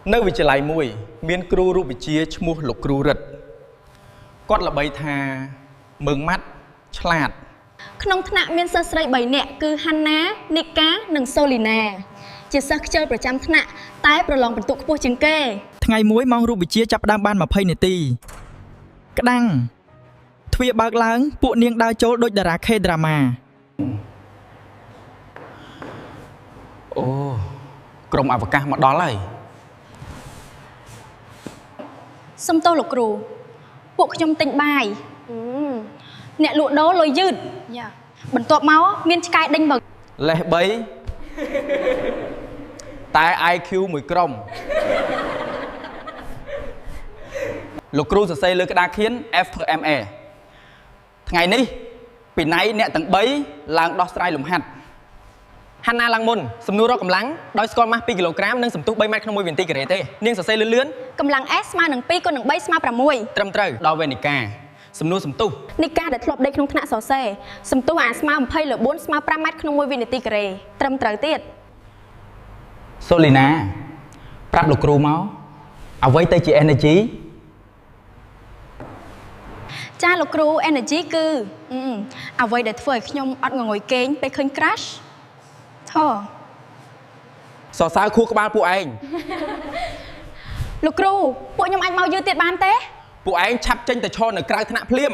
នៅវិទ្យាល័យមួយមានគ្រូរូបវិទ្យាឈ្មោះលោកគ្រូរិទ្ធគាត់ល្បីថាមើងម៉ាត់ឆ្លាតក្នុងថ្នាក់មានសិស្សស្រី3នាក់គឺហាន់ណា នីកា និងសូលីណាជាសិស្សខ្ជិលប្រចាំថ្នាក់តែប្រឡងពិន្ទុខ្ពស់ជាងគេថ្ងៃមួយម៉ោងរូបវិទ្យាចាប់ផ្ដើមបាន20នាទីក្តាំងទ្វារបើកឡើងពួកនាងដើរចូលដូចតារាខេដ្រាម៉ាអូក្រុមអវកាសមកដល់ហើយសុំទោសលោកគ្រូពួកខ្ញុំទិញបាយអ្នកលក់ដូរលុយយឺតបន្ទាប់មកមានឆ្កែដេញបើលេះ3តែ IQ មួយក្រុមលោកគ្រូសរសេរលើក្តារខៀន F ធ្វើ MA ថ្ងៃនេះពីណៃអ្នកទាំង3ឡើងដោះស្រាយលំហាត់ហាន់ណាឡើងមុនសំណួររកកម្លាំងដោយស្គាល់ម៉ាស់2គីឡូក្រាមនិងសន្ទុះ3ម៉ែត្រក្នុង1វិនាទីការ៉េទេនាងសរសេរលឿនកម្លាំង S ស្មើនឹង2គុណនឹង3ស្មើ6ត្រឹមត្រូវដល់វេនិកាសំណួរសំទុះនីកាដែលធ្លាប់ដេកក្នុងថ្នាក់សរសេរសំទុះអាស្មើ20លើ4ស្មើ5ម៉ែត្រក្នុង1វិនាទីការ៉េត្រឹមត្រូវទៀតសូលីណាប្រាប់លោកគ្រូមកអ្វីទៅជា energy ចាលោកគ្រូ energy គឺអ្វីដែលធ្វើឲ្យខ្ញុំអត់ងងុយគេងពេលឃើញ crash សរសើរខួរក្បាលពួកឯងលោកគ្រូពួកខ្ញុំអាចមកយឺតទៀតបានទេពួកឯងឆាប់ចេញទៅឈរនៅក្រៅថ្នាក់ភ្លាម